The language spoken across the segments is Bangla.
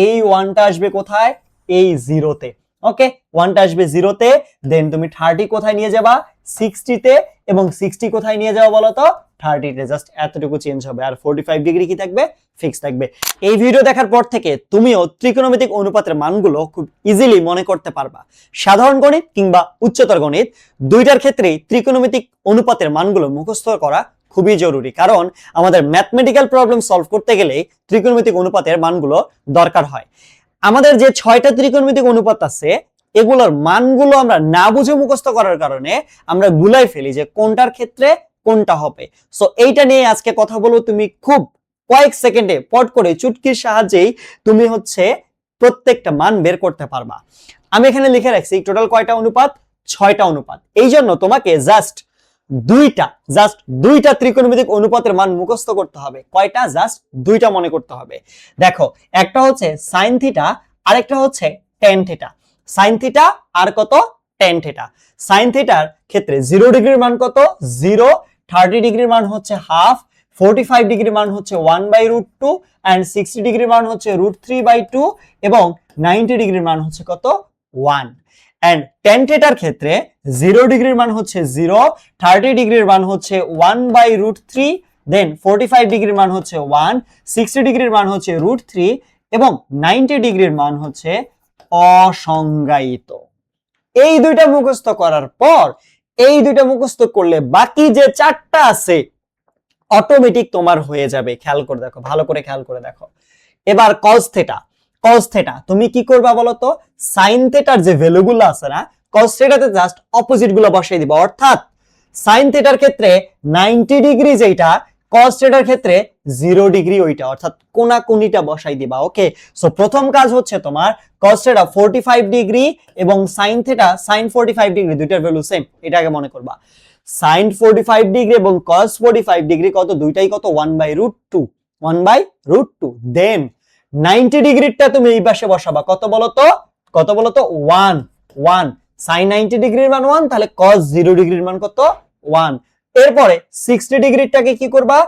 এই ওয়ানটা আসবে কোথায়, এই জিরোতে। ওকে, ওয়ানটা আসবে জিরোতে, দেন তুমি 30 কোথায় নিয়ে যাবা, 60তে, এবং 60 কোথায় নিয়ে যাওয়া বলো তো, 30তে। জাস্ট এতটুকু চেঞ্জ হবে, আর 45 ডিগ্রি কি থাকবে, ফিক্স থাকবে। এই ভিডিও দেখার পর থেকে তুমিও ত্রিকোণমিতিক অনুপাতের মানগুলো খুব ইজিলি মনে করতে পারবা। সাধারণ গণিত কিংবা উচ্চতর গণিত দুইটার ক্ষেত্রেই ত্রিকোণমিতিক অনুপাতের মানগুলো মুখস্থ করা খুবই জরুরি, কারণ আমাদের ম্যাথমেটিক্যাল প্রবলেম সলভ করতে গেলে ত্রিকোণমিতিক অনুপাতের মানগুলো দরকার হয়। আমাদের যে 6টা ত্রিকোণমিতিক অনুপাত আছে, এগুলোর মানগুলো আমরা না বুঝে মুখস্থ করার কারণে আমরা গুলাই ফেলি যে কোনটার ক্ষেত্রে কোনটা হবে। সো এইটা নিয়ে আজকে কথা বলবো। তুমি খুব কয়েক সেকেন্ডে পট করে চুটকির সাহায্যেই তুমি হচ্ছে প্রত্যেকটা মান বের করতে পারবা। আমি এখানে লিখে রাখছি টোটাল কয়টা অনুপাত, 6টা অনুপাত। এই জন্য তোমাকে জাস্ট দুইটা ত্রিকোণমিতিক অনুপাতের মান মুখস্থ করতে হবে। কয়টা, জাস্ট দুইটা মনে করতে হবে। দেখো, একটা হচ্ছে সাইন থিটা, আরেকটা হচ্ছে টেন থিটা। সাইন থিটা আর কত, টেন থিটা। সাইন থিটার ক্ষেত্রে 0 ডিগ্রির মান কত, 0, 30 ডিগ্রির মান হচ্ছে হাফ, 45 ডিগ্রির মান হচ্ছে 1/√2, and 60 ডিগ্রির মান হচ্ছে √3/2, এবং 90 ডিগ্রির মান হচ্ছে কত, 1। and tan থিটার ক্ষেত্রে 0 ডিগ্রির মান হচ্ছে 0, 30 ডিগ্রির মান হচ্ছে 1/√3, দেন 45 ডিগ্রির মান হচ্ছে 1, 60 ডিগ্রির মান হচ্ছে √3, এবং 90 ডিগ্রির মান হচ্ছে অসংজ্ঞায়িত। এই দুইটা মুখস্থ করার পর, এই দুইটা মুখস্থ করলে বাকি যে 4টা আছে অটোমেটিক তোমার হয়ে যাবে। খেয়াল করে দেখো, ভালো করে খেয়াল করে দেখো। এবার cos থিটা, cos থিটা তুমি কি করবা বলো তো, sin থিটার যে ভ্যালুগুলো আছে না, cos থিটাতে জাস্ট অপোজিট গুলো বসাই দিবা। অর্থাৎ sin থিটার ক্ষেত্রে 90 ডিগ্রি যেটা, cos থিটার ক্ষেত্রে 0 ডিগ্রি ওইটা, অর্থাৎ কোনাকুনিটা বসাই দিবা। ওকে, সো প্রথম কাজ হচ্ছে তোমার cos থিটা 45 ডিগ্রি এবং sin থিটা sin 45 ডিগ্রি, দুইটার ভ্যালু সেম, এটা আগে মনে করবা। sin 45 ডিগ্রি এবং cos 45 ডিগ্রি কত, দুইটাই কত, 1/√2, 1/√2। দেন 90 ডিগ্রিটা তুমি এই পাশে বসাবা, কত বলতো, কত বলতো, 1, 1। sin 90 ডিগ্রির মান 1, তাহলে cos 0 ডিগ্রির মান কত, 1। এরপরে 60 ডিগ্রিটাকে কি করবা,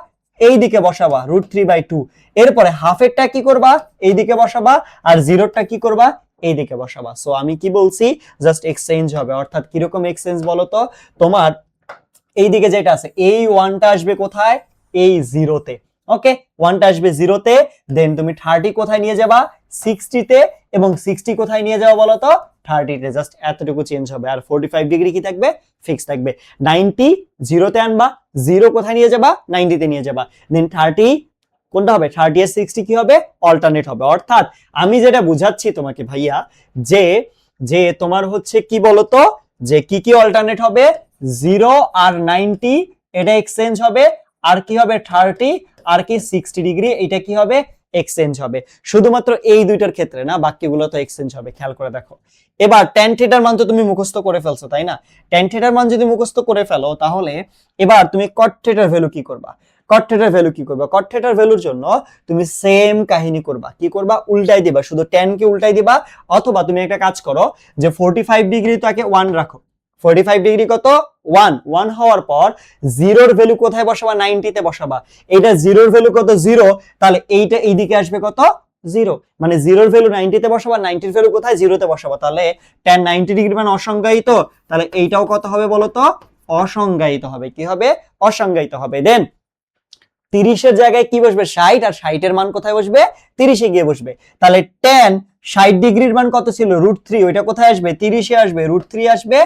এই দিকে বসাবা, √3/2। এরপরে হাফেরটা কি করবা, এই দিকে বসাবা, আর জিরোটা কি করবা, এই দিকে বসাবা। সো আমি কি বলছি, জাস্ট এক্সচেঞ্জ হবে। অর্থাৎ কিরকম এক্সচেঞ্জ বলতো, তোমার এই দিকে যেটা আছে, এই ওয়ানটা আসবে কোথায়, এই জিরোতে। ওকে, ওয়ানটা আসবে জিরোতে, দেন তুমি 30 কোথায় নিয়ে যাবা, 60তে, এবং 60 কোথায় নিয়ে যাওয়া বলো তো, 30তে। জাস্ট এতটুকু চেঞ্জ হবে, আর 45 ডিগ্রি কি থাকবে, ফিক্স থাকবে। 90 জিরোতে আনবা, 0 কোথায় নিয়ে যাবা, 90তে নিয়ে যাবা, দেন 30 কোনটা হবে, 30 আর 60 কি হবে, অল্টারনেট হবে। অর্থাৎ আমি যেটা বুঝাচ্ছি তোমাকে ভাইয়া, যে যে তোমার হচ্ছে কি বলতো, যে কি কি অল্টারনেট হবে, 0 আর 90 এটা এক্সচেঞ্জ হবে, আর কি হবে 30 আর কি 60 ডিগ্রি, এটা কি হবে, এক্সচেঞ্জ হবে। শুধুমাত্র এই দুইটার ক্ষেত্রে না, বাকিগুলো তো এক্সচেঞ্জ হবে। খেয়াল করে দেখো। এবার tan থিটার মান তো তুমি মুখস্থ করে ফেলছো, তাই না? tan থিটার মান যদি মুখস্থ করে ফেলো, তাহলে এবার তুমি cot থিটার ভ্যালু কি করবা, cot থিটার ভ্যালু কি করবা, cot থিটার ভ্যালুর জন্য তুমি সেম কাহিনী করবা। কি করবা, উল্টাই দিবা, শুধু tan কে উল্টাই দিবা। অথবা তুমি একটা কাজ করো, যে 45 ডিগ্রি তাকে 1 রাখো, 45 ডিগ্রি কত, 1, 1 হওয়ার পর জিরোর ভ্যালু কোথায় বসাবা, 90 তে বসাবা। এটা জিরোর ভ্যালু কত, 0, তাহলে এইটা এইদিকে আসবে কত, 0। মানে জিরোর ভ্যালু 90 তে বসাবা, 90 এর ভ্যালু কোথায়, 0 তে বসাবা। তাহলে tan 90 ডিগ্রি মানে অসংজ্ঞায়িত, তাহলে এইটাও কত হবে বলো তো, অসংজ্ঞায়িত হবে। কি হবে, অসংজ্ঞায়িত হবে। দেন 30 এর জায়গায় কি বসবে, 60, আর 60 এর মান কোথায় বসবে, 30 এ গিয়ে বসবে। তাহলে tan 60 ডিগ্রির মান কত ছিল, √3, ওইটা কোথায় আসবে, 30 এ আসবে, √3 আসবে।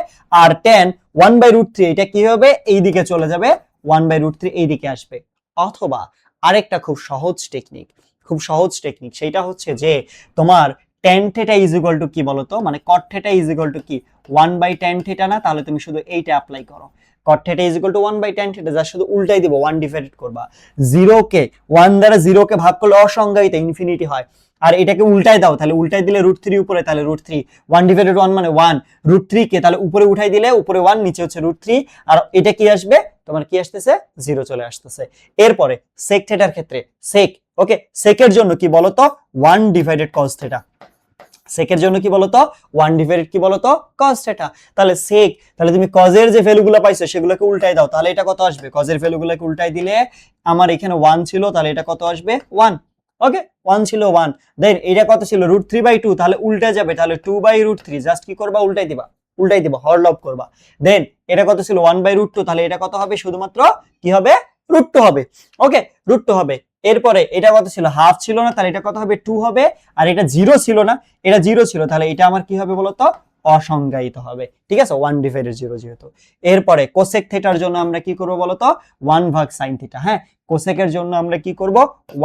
আর tan 1/√3 এটা কি হবে, এই দিকে চলে যাবে, 1/√3 এই দিকে আসবে। অথবা আরেকটা খুব সহজ টেকনিক, খুব সহজ টেকনিক, সেটা হচ্ছে যে তোমার tan theta is equal to কি বলতো, মানে cot theta is equal to কি, 1/tan থিটা না? তাহলে তুমি শুধু এইটা অ্যাপ্লাই করো, cot theta is equal to 1/tan theta, যা শুধু উল্টাই দিব, 1 ডিভাইডেড করবা। 0 কে 1 দ্বারা 0 কে ভাগ করলে অসংজ্ঞায়িত, ইনফিনিটি হয়। আর এটাকে উল্টাই দাও, তাহলে উল্টাই দিলে √3 উপরে, তাহলে √3, 1 ডিভাইডেড 1 মানে 1, √3 কে তাহলে উপরে উঠাই দিলে উপরে 1, নিচে হচ্ছে √3, আর এটা কি আসবে, তোমার কি আসতেছে, 0 চলে আসতেছে। এরপরে sec থিটার ক্ষেত্রে sec, ওকে, sec এর জন্য কি বলতো, 1 ডিভাইডেড cos থিটা। সেকের জন্য কি বলতো, 1 ডিভাইডেড কি বলতো, cos থিটা। তাহলে সেক, তাহলে তুমি cos এর যে ভ্যালুগুলো পাইছো সেগুলোকে উল্টাই দাও, তাহলে এটা কত আসবে, cos এর ভ্যালুগুলোকে উল্টাই দিলে আমার এখানে 1 ছিল, তাহলে এটা কত আসবে, 1। ওকে 1 ছিল 1, দেন এটা কত ছিল √3/2, তাহলে উল্টে যাবে, তাহলে 2/√3, জাস্ট কি করবা উল্টাই দিবা হরলব করবা। দেন এটা কত ছিল 1/√2, তাহলে এটা কত হবে শুধুমাত্র কি হবে √2 হবে। ওকে √2 হবে। এরপরে এটা কত ছিল হাফ ছিল না, তাহলে এটা কত হবে 2 হবে। আর এটা 0 ছিল না, এটা 0 ছিল, তাহলে এটা আমার কি হবে বলতো অসংজ্ঞায়িত হবে। ঠিক আছে 1/0 যেহেতু। এরপরে কোসেক থিটার জন্য আমরা কি করব বলতো 1/sin থিটা। হ্যাঁ কোসেকের জন্য আমরা কি করব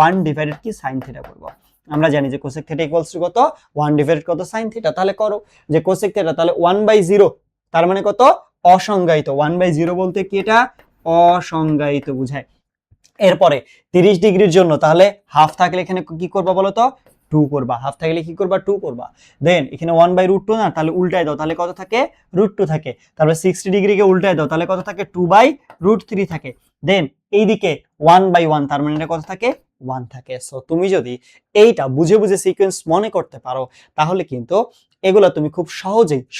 1/ কি sin থিটা করব। আমরা জানি যে কোসেক থিটা ইকুয়ালস টু কত 1/ কত sin থিটা, তাহলে করো যে কোসেক থিটা তাহলে 1/0, তার মানে কত অসংজ্ঞায়িত। 1/0 বলতে কি এটা অসংজ্ঞায়িত বুঝায়। এরপরে 30 ডিগ্রির জন্য তাহলে হাফ থাকলে এখানে কি করবা বলতো 2 করবা, হাফ থাকলে কি করবা 2 করবা। দেন এখানে 1/√2 না, তাহলে উল্টায় দাও, তাহলে কত থাকে √2 থাকে। তারপরে 60 ডিগ্রিকে উল্টায় দাও, তাহলে কত থাকে 2/√3 থাকে। দেন এইদিকে 1/1, তার মানে এটা কত থাকে 1 থাকে। সো তুমি যদি এইটা বুঝে বুঝে সিকোয়েন্স মনে করতে পারো তাহলে কিন্তু এগুলো তুমি খুব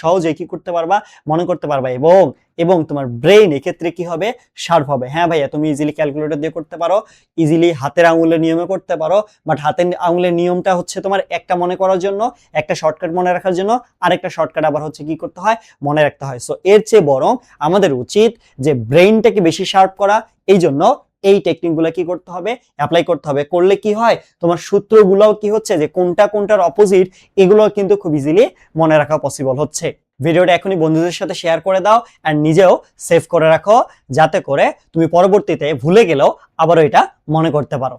সহজেই কি করতে পারবা মনে করতে পারবা, এবং এবং তোমার ব্রেইন এক্ষেত্রে কি হবে শার্প হবে। হ্যাঁ ভাইয়া তুমি ইজিলি ক্যালকুলেটর দিয়ে করতে পারো, ইজিলি হাতের আঙুলের নিয়মে করতে পারো, বাট হাতের আঙুলের নিয়মটা হচ্ছে তোমার একটা মনে করার জন্য, একটা শর্টকাট মনে রাখার জন্য, আরেকটা শর্টকাট আবার হচ্ছে কি করতে হয় মনে রাখতে হয়। সো এর চেয়ে বরং আমাদের উচিত যে ব্রেইনটাকে বেশি শার্প করা, এই জন্য এই টেকনিকগুলো কি করতে হবে অ্যাপ্লাই করতে হবে। করলে কি হয় তোমার সূত্রগুলোও কি হচ্ছে যে কোনটা কোনটার অপোজিট, এগুলো কিন্তু খুব ইজিলি মনে রাখা পসিবল হচ্ছে। ভিডিওটা এখনই বন্ধুদের সাথে শেয়ার করে দাও আর নিজেও সেভ করে রাখো, যাতে করে তুমি পরবর্তীতে ভুলে গেলেও আবারও এটা মনে করতে পারো।